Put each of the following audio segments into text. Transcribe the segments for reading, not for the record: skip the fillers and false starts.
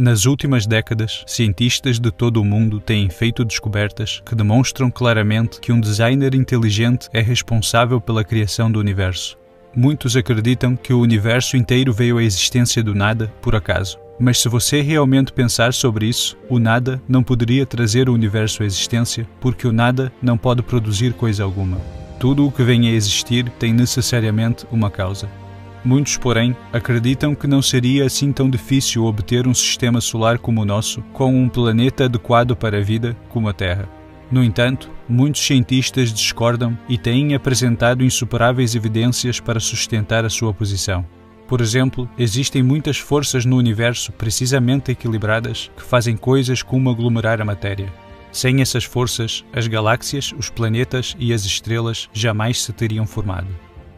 Nas últimas décadas, cientistas de todo o mundo têm feito descobertas que demonstram claramente que um designer inteligente é responsável pela criação do universo. Muitos acreditam que o universo inteiro veio à existência do nada por acaso. Mas se você realmente pensar sobre isso, o nada não poderia trazer o universo à existência, porque o nada não pode produzir coisa alguma. Tudo o que vem a existir tem necessariamente uma causa. Muitos, porém, acreditam que não seria assim tão difícil obter um sistema solar como o nosso, com um planeta adequado para a vida como a Terra. No entanto, muitos cientistas discordam e têm apresentado insuperáveis evidências para sustentar a sua posição. Por exemplo, existem muitas forças no universo precisamente equilibradas que fazem coisas como aglomerar a matéria. Sem essas forças, as galáxias, os planetas e as estrelas jamais se teriam formado.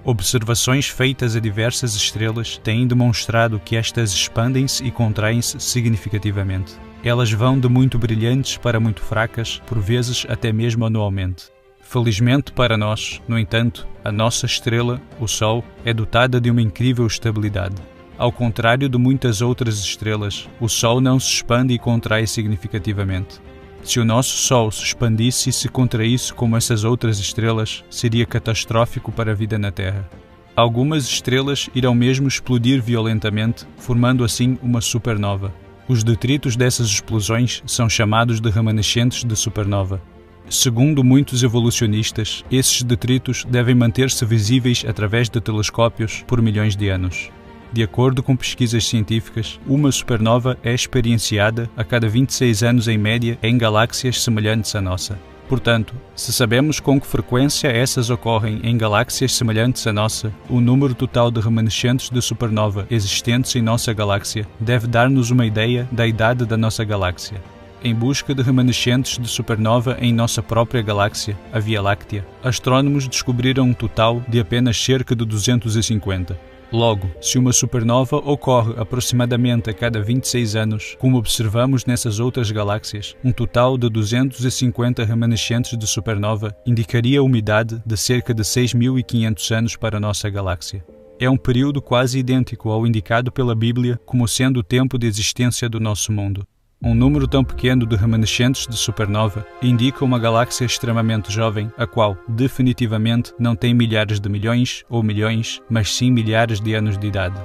Observações feitas a diversas estrelas têm demonstrado que estas expandem-se e contraem-se significativamente. Elas vão de muito brilhantes para muito fracas, por vezes até mesmo anualmente. Felizmente para nós, no entanto, a nossa estrela, o Sol, é dotada de uma incrível estabilidade. Ao contrário de muitas outras estrelas, o Sol não se expande e contrai significativamente. Se o nosso Sol se expandisse e se contraísse como essas outras estrelas, seria catastrófico para a vida na Terra. Algumas estrelas irão mesmo explodir violentamente, formando assim uma supernova. Os detritos dessas explosões são chamados de remanescentes de supernova. Segundo muitos evolucionistas, esses detritos devem manter-se visíveis através de telescópios por milhões de anos. De acordo com pesquisas científicas, uma supernova é experienciada a cada 26 anos em média em galáxias semelhantes à nossa. Portanto, se sabemos com que frequência essas ocorrem em galáxias semelhantes à nossa, o número total de remanescentes de supernova existentes em nossa galáxia deve dar-nos uma ideia da idade da nossa galáxia. Em busca de remanescentes de supernova em nossa própria galáxia, a Via Láctea, astrônomos descobriram um total de apenas cerca de 250. Logo, se uma supernova ocorre aproximadamente a cada 26 anos, como observamos nessas outras galáxias, um total de 250 remanescentes de supernova indicaria uma idade de cerca de 6.500 anos para a nossa galáxia. É um período quase idêntico ao indicado pela Bíblia como sendo o tempo de existência do nosso mundo. Um número tão pequeno de remanescentes de supernova indica uma galáxia extremamente jovem, a qual, definitivamente, não tem milhares de milhões ou milhões, mas sim milhares de anos de idade.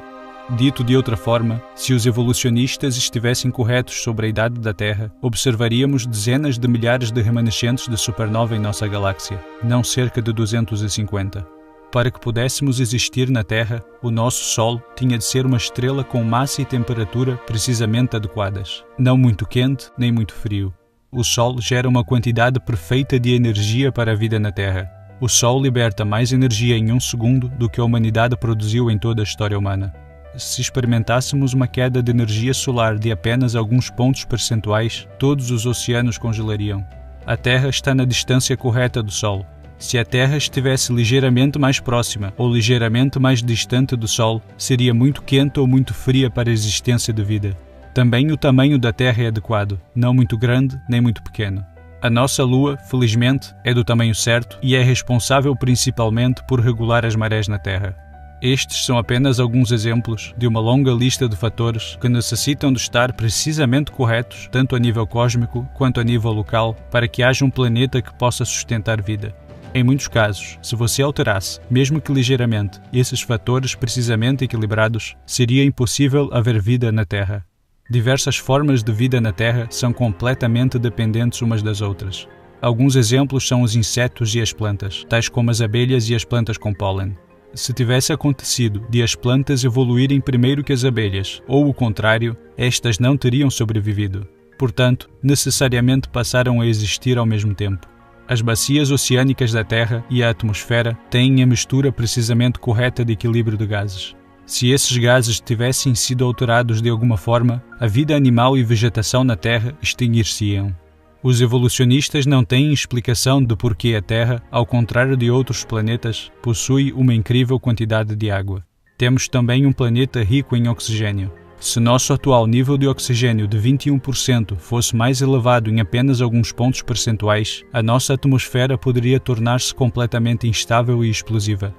Dito de outra forma, se os evolucionistas estivessem corretos sobre a idade da Terra, observaríamos dezenas de milhares de remanescentes de supernova em nossa galáxia, não cerca de 250. Para que pudéssemos existir na Terra, o nosso Sol tinha de ser uma estrela com massa e temperatura precisamente adequadas, não muito quente nem muito frio. O Sol gera uma quantidade perfeita de energia para a vida na Terra. O Sol liberta mais energia em 1 segundo do que a humanidade produziu em toda a história humana. Se experimentássemos uma queda de energia solar de apenas alguns pontos percentuais, todos os oceanos congelariam. A Terra está na distância correta do Sol. Se a Terra estivesse ligeiramente mais próxima ou ligeiramente mais distante do Sol, seria muito quente ou muito fria para a existência de vida. Também o tamanho da Terra é adequado, não muito grande nem muito pequeno. A nossa Lua, felizmente, é do tamanho certo e é responsável principalmente por regular as marés na Terra. Estes são apenas alguns exemplos de uma longa lista de fatores que necessitam de estar precisamente corretos, tanto a nível cósmico quanto a nível local, para que haja um planeta que possa sustentar vida. Em muitos casos, se você alterasse, mesmo que ligeiramente, esses fatores precisamente equilibrados, seria impossível haver vida na Terra. Diversas formas de vida na Terra são completamente dependentes umas das outras. Alguns exemplos são os insetos e as plantas, tais como as abelhas e as plantas com pólen. Se tivesse acontecido de as plantas evoluírem primeiro que as abelhas, ou o contrário, estas não teriam sobrevivido. Portanto, necessariamente passaram a existir ao mesmo tempo. As bacias oceânicas da Terra e a atmosfera têm a mistura precisamente correta de equilíbrio de gases. Se esses gases tivessem sido alterados de alguma forma, a vida animal e vegetação na Terra extinguir-se-iam. Os evolucionistas não têm explicação de por que a Terra, ao contrário de outros planetas, possui uma incrível quantidade de água. Temos também um planeta rico em oxigênio. Se nosso atual nível de oxigênio de 21% fosse mais elevado em apenas alguns pontos percentuais, a nossa atmosfera poderia tornar-se completamente instável e explosiva.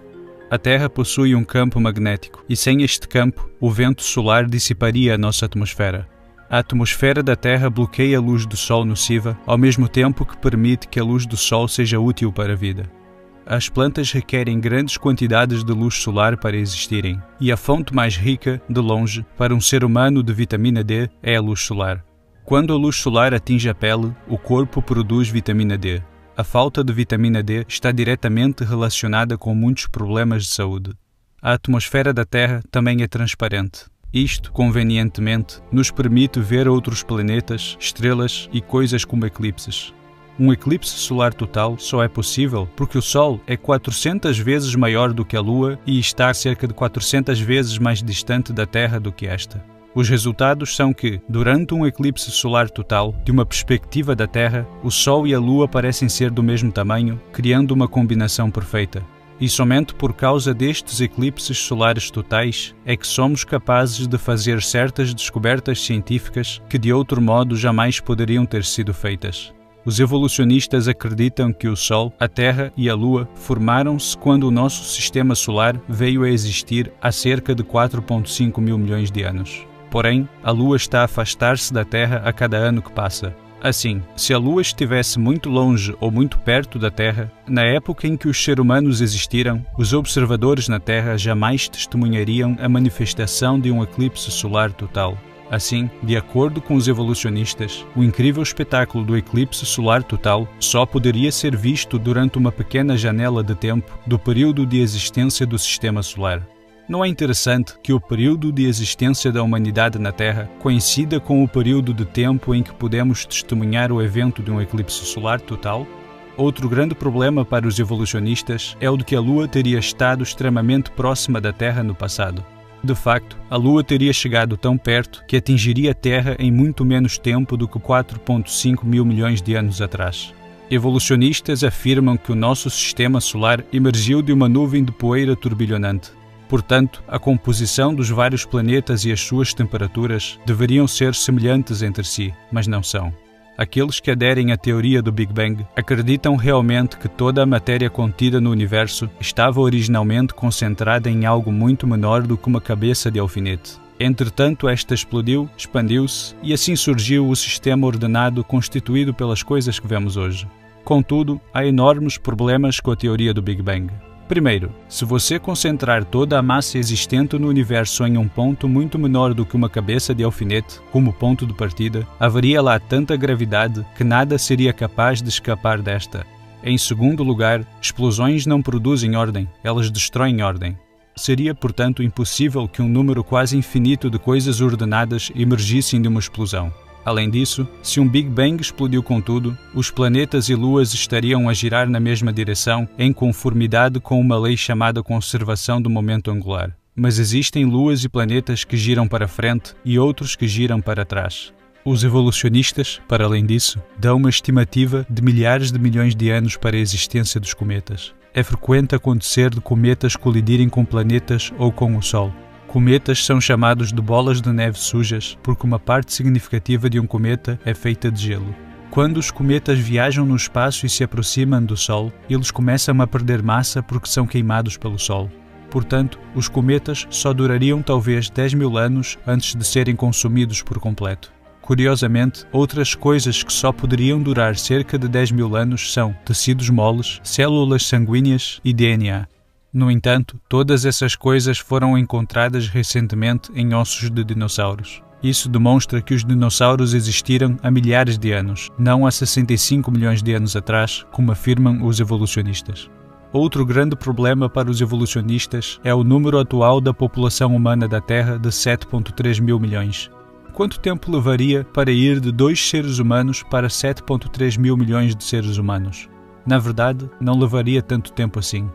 A Terra possui um campo magnético, e sem este campo, o vento solar dissiparia a nossa atmosfera. A atmosfera da Terra bloqueia a luz do Sol nociva, ao mesmo tempo que permite que a luz do Sol seja útil para a vida. As plantas requerem grandes quantidades de luz solar para existirem, e a fonte mais rica, de longe, para um ser humano de vitamina D é a luz solar. Quando a luz solar atinge a pele, o corpo produz vitamina D. A falta de vitamina D está diretamente relacionada com muitos problemas de saúde. A atmosfera da Terra também é transparente. Isto, convenientemente, nos permite ver outros planetas, estrelas e coisas como eclipses. Um eclipse solar total só é possível porque o Sol é 400 vezes maior do que a Lua e está cerca de 400 vezes mais distante da Terra do que esta. Os resultados são que, durante um eclipse solar total, de uma perspectiva da Terra, o Sol e a Lua parecem ser do mesmo tamanho, criando uma combinação perfeita. E somente por causa destes eclipses solares totais é que somos capazes de fazer certas descobertas científicas que de outro modo jamais poderiam ter sido feitas. Os evolucionistas acreditam que o Sol, a Terra e a Lua formaram-se quando o nosso sistema solar veio a existir há cerca de 4,5 mil milhões de anos. Porém, a Lua está a afastar-se da Terra a cada ano que passa. Assim, se a Lua estivesse muito longe ou muito perto da Terra, na época em que os seres humanos existiram, os observadores na Terra jamais testemunhariam a manifestação de um eclipse solar total. Assim, de acordo com os evolucionistas, o incrível espetáculo do eclipse solar total só poderia ser visto durante uma pequena janela de tempo do período de existência do Sistema Solar. Não é interessante que o período de existência da humanidade na Terra coincida com o período de tempo em que podemos testemunhar o evento de um eclipse solar total? Outro grande problema para os evolucionistas é o de que a Lua teria estado extremamente próxima da Terra no passado. De facto, a Lua teria chegado tão perto que atingiria a Terra em muito menos tempo do que 4,5 mil milhões de anos atrás. Evolucionistas afirmam que o nosso sistema solar emergiu de uma nuvem de poeira turbilhonante. Portanto, a composição dos vários planetas e as suas temperaturas deveriam ser semelhantes entre si, mas não são. Aqueles que aderem à teoria do Big Bang acreditam realmente que toda a matéria contida no universo estava originalmente concentrada em algo muito menor do que uma cabeça de alfinete. Entretanto, esta explodiu, expandiu-se e assim surgiu o sistema ordenado constituído pelas coisas que vemos hoje. Contudo, há enormes problemas com a teoria do Big Bang. Primeiro, se você concentrar toda a massa existente no universo em um ponto muito menor do que uma cabeça de alfinete, como ponto de partida, haveria lá tanta gravidade que nada seria capaz de escapar desta. Em segundo lugar, explosões não produzem ordem, elas destroem ordem. Seria, portanto, impossível que um número quase infinito de coisas ordenadas emergissem de uma explosão. Além disso, se um Big Bang explodiu com tudo, os planetas e luas estariam a girar na mesma direção em conformidade com uma lei chamada conservação do momento angular. Mas existem luas e planetas que giram para frente e outros que giram para trás. Os evolucionistas, para além disso, dão uma estimativa de milhares de milhões de anos para a existência dos cometas. É frequente acontecer de cometas colidirem com planetas ou com o Sol. Cometas são chamados de bolas de neve sujas porque uma parte significativa de um cometa é feita de gelo. Quando os cometas viajam no espaço e se aproximam do Sol, eles começam a perder massa porque são queimados pelo Sol. Portanto, os cometas só durariam talvez 10 mil anos antes de serem consumidos por completo. Curiosamente, outras coisas que só poderiam durar cerca de 10 mil anos são tecidos moles, células sanguíneas e DNA. No entanto, todas essas coisas foram encontradas recentemente em ossos de dinossauros. Isso demonstra que os dinossauros existiram há milhares de anos, não há 65 milhões de anos atrás, como afirmam os evolucionistas. Outro grande problema para os evolucionistas é o número atual da população humana da Terra de 7,3 mil milhões. Quanto tempo levaria para ir de 2 seres humanos para 7,3 mil milhões de seres humanos? Na verdade, não levaria tanto tempo assim.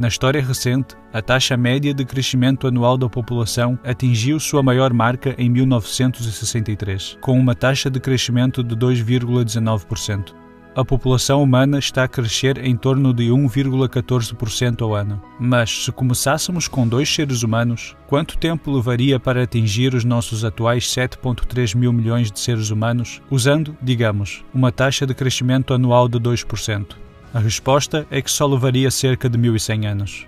Na história recente, a taxa média de crescimento anual da população atingiu sua maior marca em 1963, com uma taxa de crescimento de 2,19%. A população humana está a crescer em torno de 1,14% ao ano. Mas, se começássemos com 2 seres humanos, quanto tempo levaria para atingir os nossos atuais 7,3 mil milhões de seres humanos, usando, digamos, uma taxa de crescimento anual de 2%? A resposta é que só levaria cerca de 1100 anos.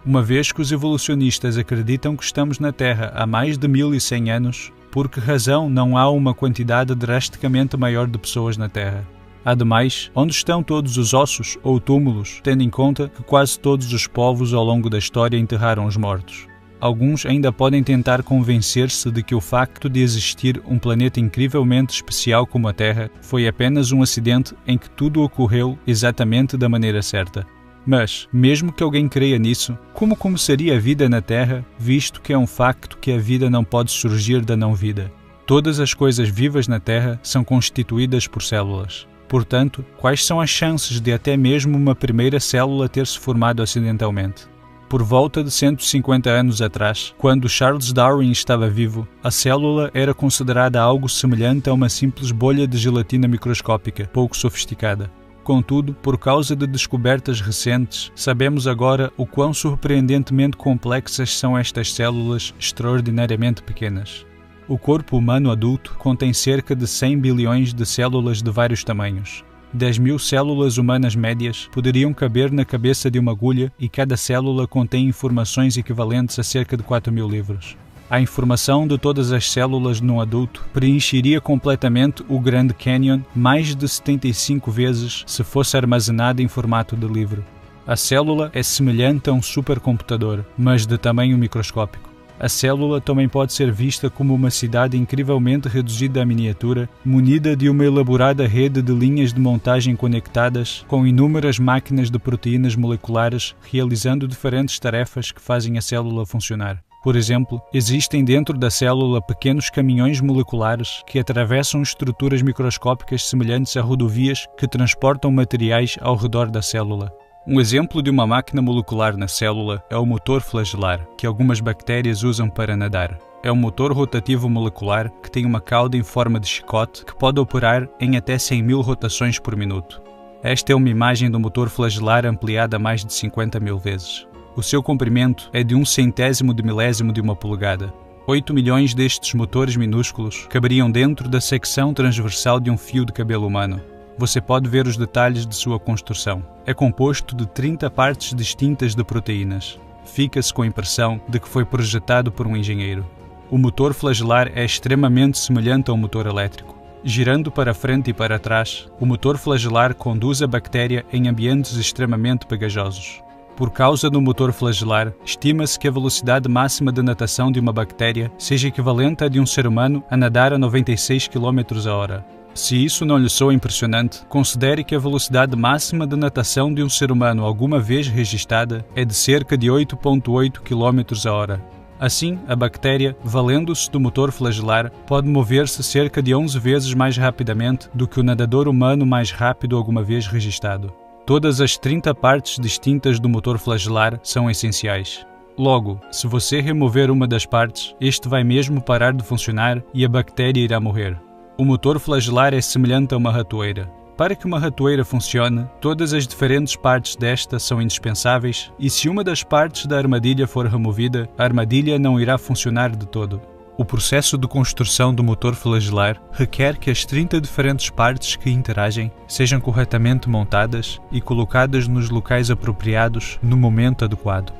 Uma vez que os evolucionistas acreditam que estamos na Terra há mais de 1100 anos, por que razão não há uma quantidade drasticamente maior de pessoas na Terra? Ademais, onde estão todos os ossos ou túmulos, tendo em conta que quase todos os povos ao longo da história enterraram os mortos? Alguns ainda podem tentar convencer-se de que o facto de existir um planeta incrivelmente especial como a Terra foi apenas um acidente em que tudo ocorreu exatamente da maneira certa. Mas, mesmo que alguém creia nisso, como começaria a vida na Terra, visto que é um facto que a vida não pode surgir da não-vida? Todas as coisas vivas na Terra são constituídas por células. Portanto, quais são as chances de até mesmo uma primeira célula ter se formado acidentalmente? Por volta de 150 anos atrás, quando Charles Darwin estava vivo, a célula era considerada algo semelhante a uma simples bolha de gelatina microscópica, pouco sofisticada. Contudo, por causa de descobertas recentes, sabemos agora o quão surpreendentemente complexas são estas células extraordinariamente pequenas. O corpo humano adulto contém cerca de 100 bilhões de células de vários tamanhos. 10.000 células humanas médias poderiam caber na cabeça de uma agulha e cada célula contém informações equivalentes a cerca de 4.000 livros. A informação de todas as células num adulto preencheria completamente o Grand Canyon mais de 75 vezes se fosse armazenada em formato de livro. A célula é semelhante a um supercomputador, mas de tamanho microscópico. A célula também pode ser vista como uma cidade incrivelmente reduzida à miniatura, munida de uma elaborada rede de linhas de montagem conectadas com inúmeras máquinas de proteínas moleculares realizando diferentes tarefas que fazem a célula funcionar. Por exemplo, existem dentro da célula pequenos caminhões moleculares que atravessam estruturas microscópicas semelhantes a rodovias que transportam materiais ao redor da célula. Um exemplo de uma máquina molecular na célula é o motor flagelar, que algumas bactérias usam para nadar. É um motor rotativo molecular que tem uma cauda em forma de chicote que pode operar em até 100.000 rotações por minuto. Esta é uma imagem do motor flagelar ampliada mais de 50.000 vezes. O seu comprimento é de 1/100º de milésimo de uma polegada. 8 milhões destes motores minúsculos caberiam dentro da secção transversal de um fio de cabelo humano. Você pode ver os detalhes de sua construção. É composto de 30 partes distintas de proteínas. Fica-se com a impressão de que foi projetado por um engenheiro. O motor flagelar é extremamente semelhante a um motor elétrico. Girando para frente e para trás, o motor flagelar conduz a bactéria em ambientes extremamente pegajosos. Por causa do motor flagelar, estima-se que a velocidade máxima de natação de uma bactéria seja equivalente à de um ser humano a nadar a 96 km/h. Se isso não lhe soa impressionante, considere que a velocidade máxima de natação de um ser humano alguma vez registada é de cerca de 8,8 km/h. Assim, a bactéria, valendo-se do motor flagelar, pode mover-se cerca de 11 vezes mais rapidamente do que o nadador humano mais rápido alguma vez registado. Todas as 30 partes distintas do motor flagelar são essenciais. Logo, se você remover uma das partes, este vai mesmo parar de funcionar e a bactéria irá morrer. O motor flagelar é semelhante a uma ratoeira. Para que uma ratoeira funcione, todas as diferentes partes desta são indispensáveis e se uma das partes da armadilha for removida, a armadilha não irá funcionar de todo. O processo de construção do motor flagelar requer que as 30 diferentes partes que interagem sejam corretamente montadas e colocadas nos locais apropriados no momento adequado.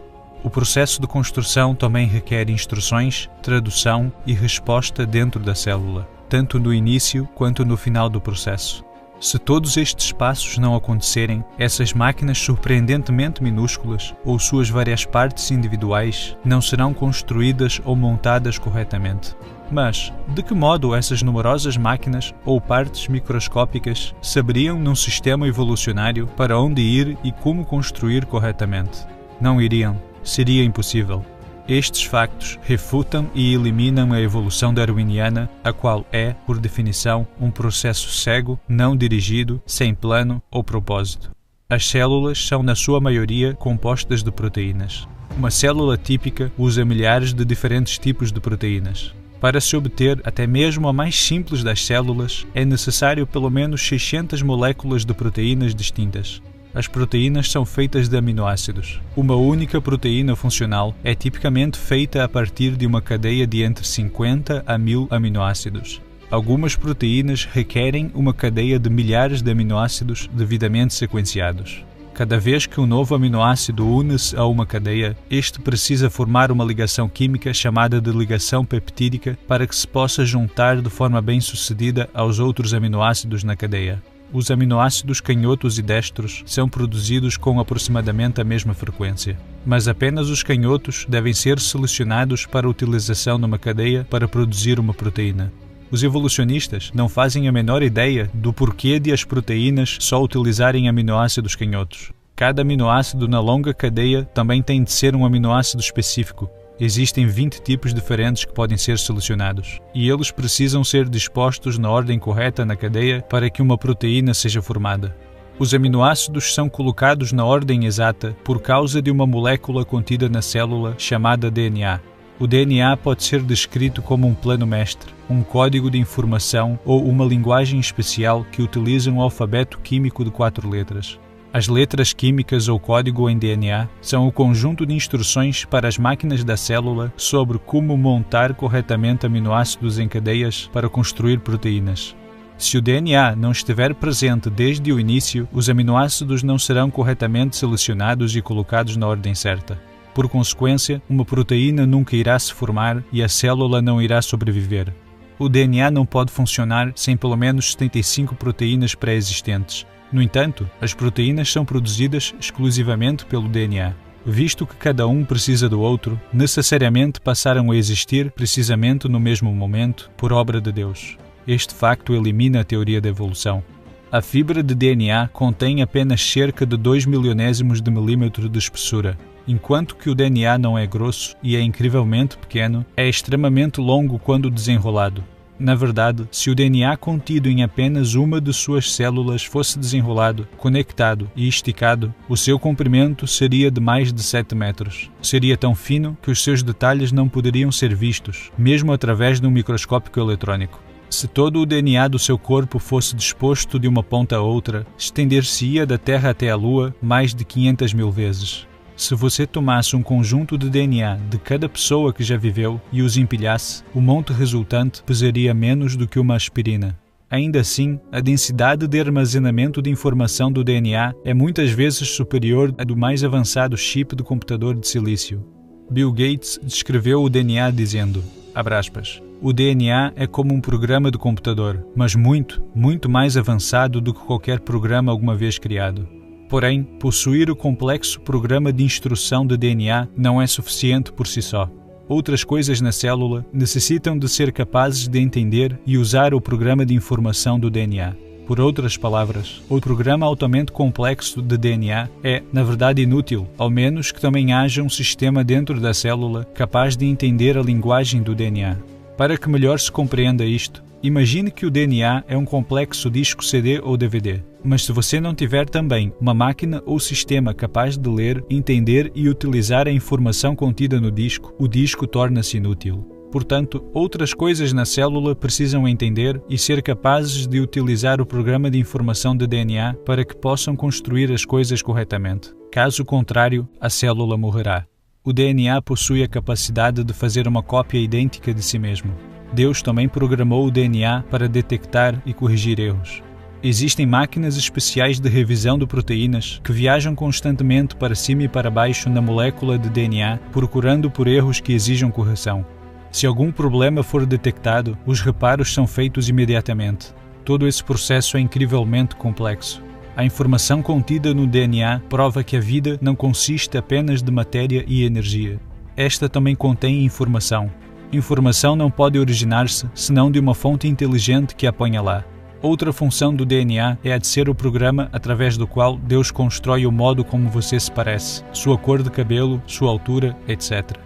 O processo de construção também requer instruções, tradução e resposta dentro da célula, tanto no início quanto no final do processo. Se todos estes passos não acontecerem, essas máquinas surpreendentemente minúsculas ou suas várias partes individuais não serão construídas ou montadas corretamente. Mas, de que modo essas numerosas máquinas ou partes microscópicas saberiam num sistema evolucionário para onde ir e como construir corretamente? Não iriam. Seria impossível. Estes factos refutam e eliminam a evolução darwiniana, a qual é, por definição, um processo cego, não dirigido, sem plano ou propósito. As células são, na sua maioria, compostas de proteínas. Uma célula típica usa milhares de diferentes tipos de proteínas. Para se obter até mesmo a mais simples das células, é necessário pelo menos 600 moléculas de proteínas distintas. As proteínas são feitas de aminoácidos. Uma única proteína funcional é tipicamente feita a partir de uma cadeia de entre 50 a 1000 aminoácidos. Algumas proteínas requerem uma cadeia de milhares de aminoácidos devidamente sequenciados. Cada vez que um novo aminoácido une-se a uma cadeia, este precisa formar uma ligação química chamada de ligação peptídica para que se possa juntar de forma bem-sucedida aos outros aminoácidos na cadeia. Os aminoácidos canhotos e destros são produzidos com aproximadamente a mesma frequência, mas apenas os canhotos devem ser selecionados para utilização numa cadeia para produzir uma proteína. Os evolucionistas não fazem a menor ideia do porquê de as proteínas só utilizarem aminoácidos canhotos. Cada aminoácido na longa cadeia também tem de ser um aminoácido específico. Existem 20 tipos diferentes que podem ser selecionados, e eles precisam ser dispostos na ordem correta na cadeia para que uma proteína seja formada. Os aminoácidos são colocados na ordem exata por causa de uma molécula contida na célula chamada DNA. O DNA pode ser descrito como um plano mestre, um código de informação ou uma linguagem especial que utiliza um alfabeto químico de 4 letras. As letras químicas ou código em DNA são o conjunto de instruções para as máquinas da célula sobre como montar corretamente aminoácidos em cadeias para construir proteínas. Se o DNA não estiver presente desde o início, os aminoácidos não serão corretamente selecionados e colocados na ordem certa. Por consequência, uma proteína nunca irá se formar e a célula não irá sobreviver. O DNA não pode funcionar sem pelo menos 75 proteínas pré-existentes. No entanto, as proteínas são produzidas exclusivamente pelo DNA. Visto que cada um precisa do outro, necessariamente passaram a existir precisamente no mesmo momento, por obra de Deus. Este facto elimina a teoria da evolução. A fibra de DNA contém apenas cerca de 2 milionésimos de milímetro de espessura. Enquanto que o DNA não é grosso e é incrivelmente pequeno, é extremamente longo quando desenrolado. Na verdade, se o DNA contido em apenas uma de suas células fosse desenrolado, conectado e esticado, o seu comprimento seria de mais de 7 metros. Seria tão fino que os seus detalhes não poderiam ser vistos, mesmo através de um microscópio eletrônico. Se todo o DNA do seu corpo fosse disposto de uma ponta a outra, estender-se-ia da Terra até a Lua mais de 500 mil vezes. Se você tomasse um conjunto de DNA de cada pessoa que já viveu e os empilhasse, o monte resultante pesaria menos do que uma aspirina. Ainda assim, a densidade de armazenamento de informação do DNA é muitas vezes superior à do mais avançado chip de computador de silício. Bill Gates descreveu o DNA dizendo, abre aspas, o DNA é como um programa de computador, mas muito, muito mais avançado do que qualquer programa alguma vez criado. Porém, possuir o complexo programa de instrução de DNA não é suficiente por si só. Outras coisas na célula necessitam de ser capazes de entender e usar o programa de informação do DNA. Por outras palavras, o programa altamente complexo de DNA é, na verdade, inútil, ao menos que também haja um sistema dentro da célula capaz de entender a linguagem do DNA. Para que melhor se compreenda isto, imagine que o DNA é um complexo disco CD ou DVD. Mas se você não tiver também uma máquina ou sistema capaz de ler, entender e utilizar a informação contida no disco, o disco torna-se inútil. Portanto, outras coisas na célula precisam entender e ser capazes de utilizar o programa de informação de DNA para que possam construir as coisas corretamente. Caso contrário, a célula morrerá. O DNA possui a capacidade de fazer uma cópia idêntica de si mesmo. Deus também programou o DNA para detectar e corrigir erros. Existem máquinas especiais de revisão de proteínas que viajam constantemente para cima e para baixo na molécula de DNA, procurando por erros que exijam correção. Se algum problema for detectado, os reparos são feitos imediatamente. Todo esse processo é incrivelmente complexo. A informação contida no DNA prova que a vida não consiste apenas de matéria e energia. Esta também contém informação. Informação não pode originar-se senão de uma fonte inteligente que a ponha lá. Outra função do DNA é a de ser o programa através do qual Deus constrói o modo como você se parece, sua cor de cabelo, sua altura, etc.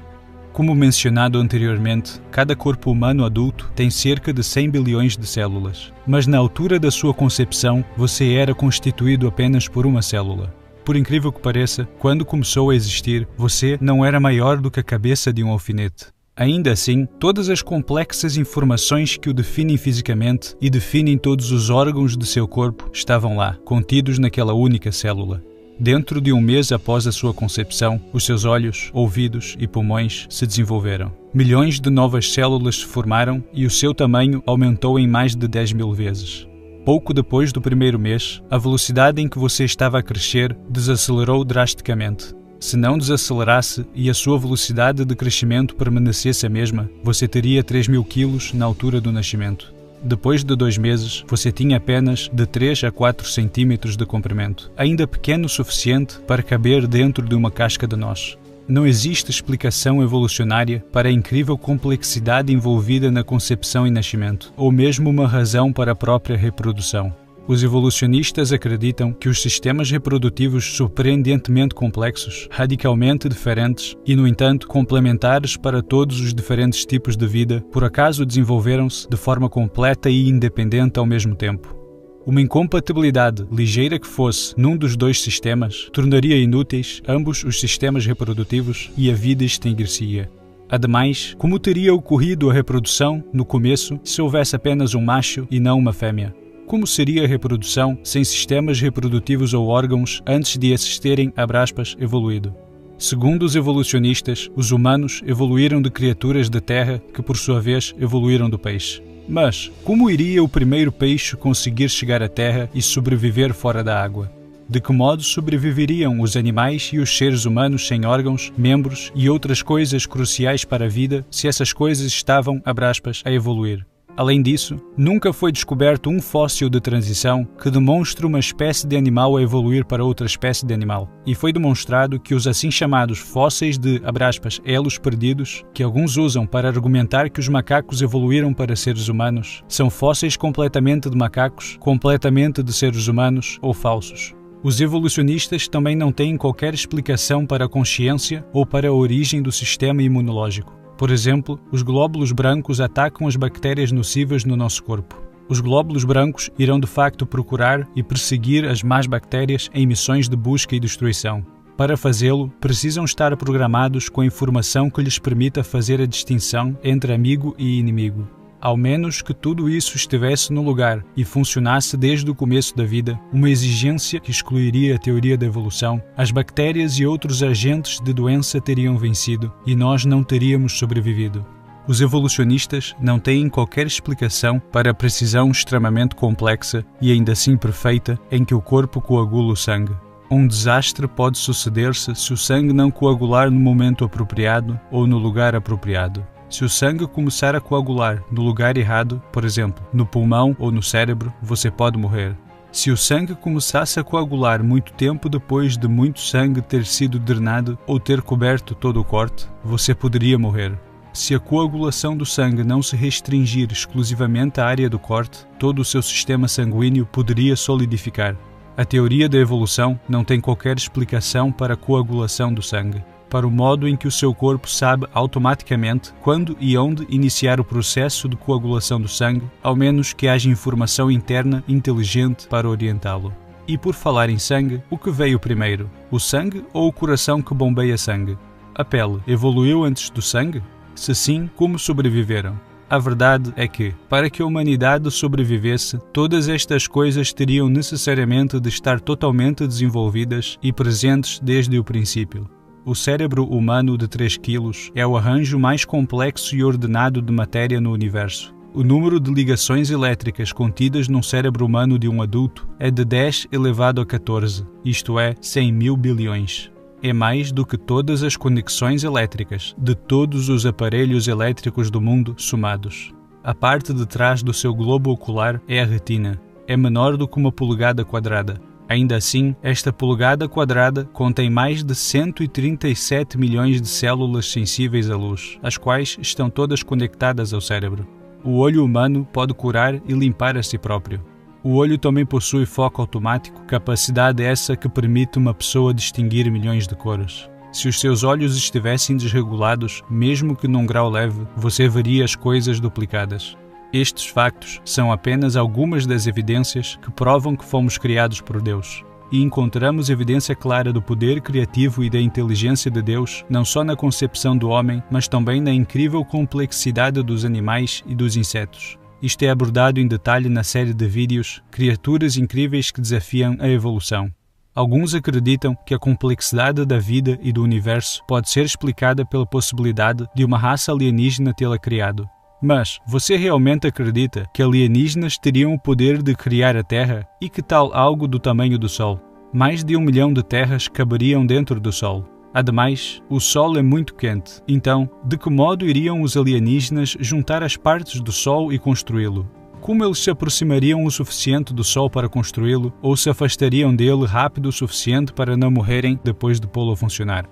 Como mencionado anteriormente, cada corpo humano adulto tem cerca de 100 bilhões de células, mas na altura da sua concepção, você era constituído apenas por uma célula. Por incrível que pareça, quando começou a existir, você não era maior do que a cabeça de um alfinete. Ainda assim, todas as complexas informações que o definem fisicamente e definem todos os órgãos de seu corpo estavam lá, contidos naquela única célula. Dentro de um mês após a sua concepção, os seus olhos, ouvidos e pulmões se desenvolveram. Milhões de novas células se formaram e o seu tamanho aumentou em mais de 10 mil vezes. Pouco depois do primeiro mês, a velocidade em que você estava a crescer desacelerou drasticamente. Se não desacelerasse e a sua velocidade de crescimento permanecesse a mesma, você teria 3.000 quilos na altura do nascimento. Depois de 2 meses, você tinha apenas de 3 a 4 centímetros de comprimento, ainda pequeno o suficiente para caber dentro de uma casca de noz. Não existe explicação evolucionária para a incrível complexidade envolvida na concepção e nascimento, ou mesmo uma razão para a própria reprodução. Os evolucionistas acreditam que os sistemas reprodutivos surpreendentemente complexos, radicalmente diferentes e, no entanto, complementares para todos os diferentes tipos de vida, por acaso desenvolveram-se de forma completa e independente ao mesmo tempo. Uma incompatibilidade, ligeira que fosse, num dos 2 sistemas, tornaria inúteis ambos os sistemas reprodutivos e a vida extinguir-se-ia. Ademais, como teria ocorrido a reprodução, no começo, se houvesse apenas um macho e não uma fêmea? Como seria a reprodução sem sistemas reprodutivos ou órgãos antes de esses terem, abre aspas, evoluído? Segundo os evolucionistas, os humanos evoluíram de criaturas da terra que, por sua vez, evoluíram do peixe. Mas, como iria o primeiro peixe conseguir chegar à terra e sobreviver fora da água? De que modo sobreviveriam os animais e os seres humanos sem órgãos, membros e outras coisas cruciais para a vida se essas coisas estavam, abre aspas, a evoluir? Além disso, nunca foi descoberto um fóssil de transição que demonstre uma espécie de animal a evoluir para outra espécie de animal. E foi demonstrado que os assim chamados fósseis de, abre aspas, elos perdidos, que alguns usam para argumentar que os macacos evoluíram para seres humanos, são fósseis completamente de macacos, completamente de seres humanos ou falsos. Os evolucionistas também não têm qualquer explicação para a consciência ou para a origem do sistema imunológico. Por exemplo, os glóbulos brancos atacam as bactérias nocivas no nosso corpo. Os glóbulos brancos irão de facto procurar e perseguir as más bactérias em missões de busca e destruição. Para fazê-lo, precisam estar programados com a informação que lhes permita fazer a distinção entre amigo e inimigo. Ao menos que tudo isso estivesse no lugar e funcionasse desde o começo da vida, uma exigência que excluiria a teoria da evolução, as bactérias e outros agentes de doença teriam vencido e nós não teríamos sobrevivido. Os evolucionistas não têm qualquer explicação para a precisão extremamente complexa e ainda assim perfeita em que o corpo coagula o sangue. Um desastre pode suceder-se se o sangue não coagular no momento apropriado ou no lugar apropriado. Se o sangue começar a coagular no lugar errado, por exemplo, no pulmão ou no cérebro, você pode morrer. Se o sangue começasse a coagular muito tempo depois de muito sangue ter sido drenado ou ter coberto todo o corte, você poderia morrer. Se a coagulação do sangue não se restringir exclusivamente à área do corte, todo o seu sistema sanguíneo poderia solidificar. A teoria da evolução não tem qualquer explicação para a coagulação do sangue, para o modo em que o seu corpo sabe automaticamente quando e onde iniciar o processo de coagulação do sangue, ao menos que haja informação interna inteligente para orientá-lo. E por falar em sangue, o que veio primeiro? O sangue ou o coração que bombeia sangue? A pele evoluiu antes do sangue? Se sim, como sobreviveram? A verdade é que, para que a humanidade sobrevivesse, todas estas coisas teriam necessariamente de estar totalmente desenvolvidas e presentes desde o princípio. O cérebro humano de 3 quilos é o arranjo mais complexo e ordenado de matéria no universo. O número de ligações elétricas contidas num cérebro humano de um adulto é de 10 elevado a 14, isto é, 100.000 bilhões. É mais do que todas as conexões elétricas de todos os aparelhos elétricos do mundo somados. A parte de trás do seu globo ocular é a retina. É menor do que uma polegada quadrada. Ainda assim, esta polegada quadrada contém mais de 137 milhões de células sensíveis à luz, as quais estão todas conectadas ao cérebro. O olho humano pode curar e limpar a si próprio. O olho também possui foco automático, capacidade essa que permite uma pessoa distinguir milhões de cores. Se os seus olhos estivessem desregulados, mesmo que num grau leve, você veria as coisas duplicadas. Estes factos são apenas algumas das evidências que provam que fomos criados por Deus. E encontramos evidência clara do poder criativo e da inteligência de Deus, não só na concepção do homem, mas também na incrível complexidade dos animais e dos insetos. Isto é abordado em detalhe na série de vídeos Criaturas Incríveis que Desafiam a Evolução. Alguns acreditam que a complexidade da vida e do universo pode ser explicada pela possibilidade de uma raça alienígena tê-la criado. Mas você realmente acredita que alienígenas teriam o poder de criar a Terra? E que tal algo do tamanho do Sol? Mais de 1 milhão de terras caberiam dentro do Sol. Ademais, o Sol é muito quente. Então, de que modo iriam os alienígenas juntar as partes do Sol e construí-lo? Como eles se aproximariam o suficiente do Sol para construí-lo, ou se afastariam dele rápido o suficiente para não morrerem depois de pô-lo a funcionar?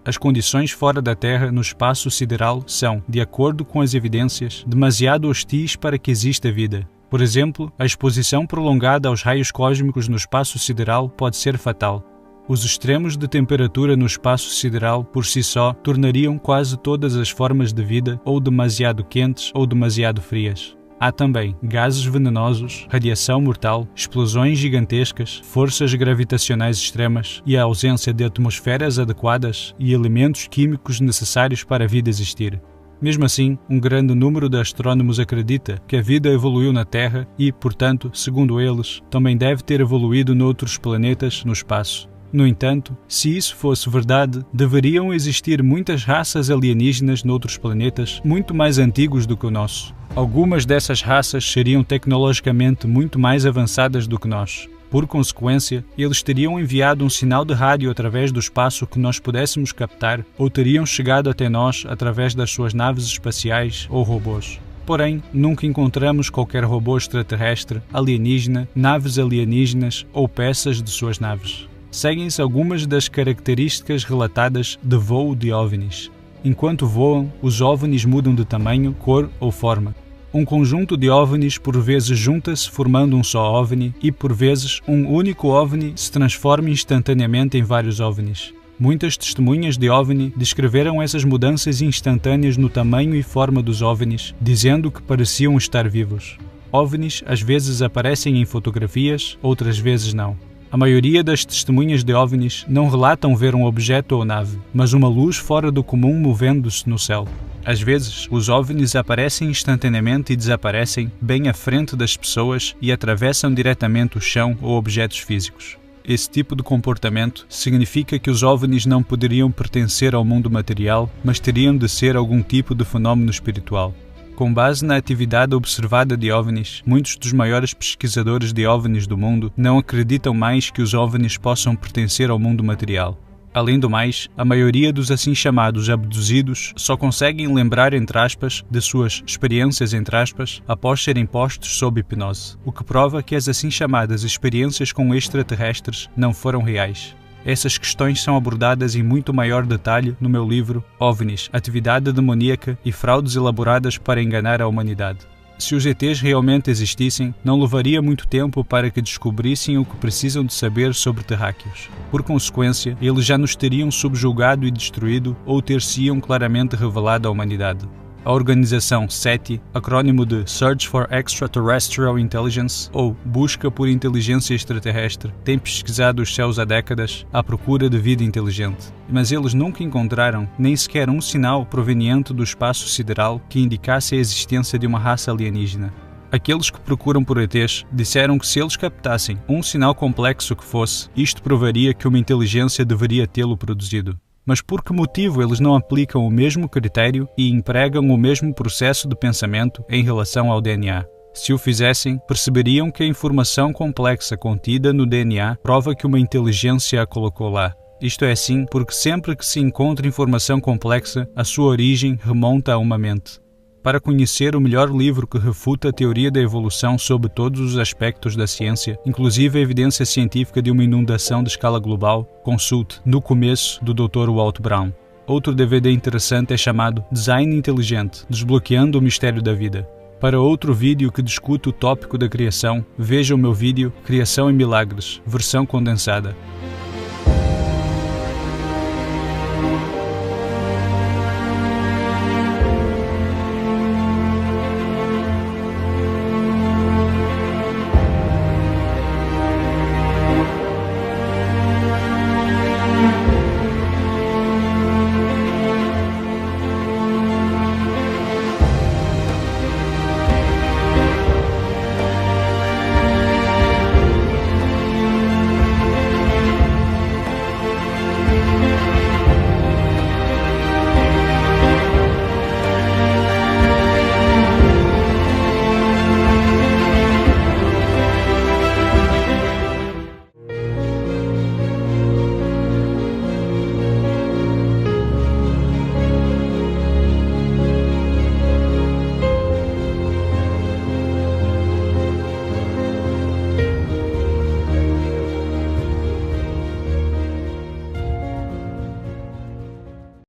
As condições fora da Terra no espaço sideral são, de acordo com as evidências, demasiado hostis para que exista vida. Por exemplo, a exposição prolongada aos raios cósmicos no espaço sideral pode ser fatal. Os extremos de temperatura no espaço sideral, por si só, tornariam quase todas as formas de vida ou demasiado quentes ou demasiado frias. Há também gases venenosos, radiação mortal, explosões gigantescas, forças gravitacionais extremas e a ausência de atmosferas adequadas e elementos químicos necessários para a vida existir. Mesmo assim, um grande número de astrônomos acredita que a vida evoluiu na Terra e, portanto, segundo eles, também deve ter evoluído noutros planetas no espaço. No entanto, se isso fosse verdade, deveriam existir muitas raças alienígenas noutros planetas muito mais antigos do que o nosso. Algumas dessas raças seriam tecnologicamente muito mais avançadas do que nós. Por consequência, eles teriam enviado um sinal de rádio através do espaço que nós pudéssemos captar, ou teriam chegado até nós através das suas naves espaciais ou robôs. Porém, nunca encontramos qualquer robô extraterrestre, alienígena, naves alienígenas ou peças de suas naves. Seguem-se algumas das características relatadas de voo de OVNIs. Enquanto voam, os OVNIs mudam de tamanho, cor ou forma. Um conjunto de OVNIs por vezes junta-se formando um só OVNI e por vezes um único OVNI se transforma instantaneamente em vários OVNIs. Muitas testemunhas de OVNI descreveram essas mudanças instantâneas no tamanho e forma dos OVNIs, dizendo que pareciam estar vivos. OVNIs às vezes aparecem em fotografias, outras vezes não. A maioria das testemunhas de OVNIs não relatam ver um objeto ou nave, mas uma luz fora do comum movendo-se no céu. Às vezes, os OVNIs aparecem instantaneamente e desaparecem bem à frente das pessoas e atravessam diretamente o chão ou objetos físicos. Esse tipo de comportamento significa que os OVNIs não poderiam pertencer ao mundo material, mas teriam de ser algum tipo de fenómeno espiritual. Com base na atividade observada de OVNIs, muitos dos maiores pesquisadores de OVNIs do mundo não acreditam mais que os OVNIs possam pertencer ao mundo material. Além do mais, a maioria dos assim chamados abduzidos só conseguem lembrar, entre aspas, de suas experiências, entre aspas, após serem postos sob hipnose, o que prova que as assim chamadas experiências com extraterrestres não foram reais. Essas questões são abordadas em muito maior detalhe no meu livro OVNIs, Atividade Demoníaca e Fraudes Elaboradas para Enganar a Humanidade. Se os ETs realmente existissem, não levaria muito tempo para que descobrissem o que precisam de saber sobre terráqueos. Por consequência, eles já nos teriam subjugado e destruído ou ter-se-iam claramente revelado à humanidade. A organização SETI, acrônimo de Search for Extraterrestrial Intelligence, ou Busca por Inteligência Extraterrestre, tem pesquisado os céus há décadas à procura de vida inteligente. Mas eles nunca encontraram nem sequer um sinal proveniente do espaço sideral que indicasse a existência de uma raça alienígena. Aqueles que procuram por ETs disseram que se eles captassem um sinal complexo que fosse, isto provaria que uma inteligência deveria tê-lo produzido. Mas por que motivo eles não aplicam o mesmo critério e empregam o mesmo processo de pensamento em relação ao DNA? Se o fizessem, perceberiam que a informação complexa contida no DNA prova que uma inteligência a colocou lá. Isto é assim porque sempre que se encontra informação complexa, a sua origem remonta a uma mente. Para conhecer o melhor livro que refuta a teoria da evolução sob todos os aspectos da ciência, inclusive a evidência científica de uma inundação de escala global, consulte No Começo, do Dr. Walt Brown. Outro DVD interessante é chamado Design Inteligente, Desbloqueando o Mistério da Vida. Para outro vídeo que discute o tópico da criação, veja o meu vídeo Criação e Milagres, versão condensada.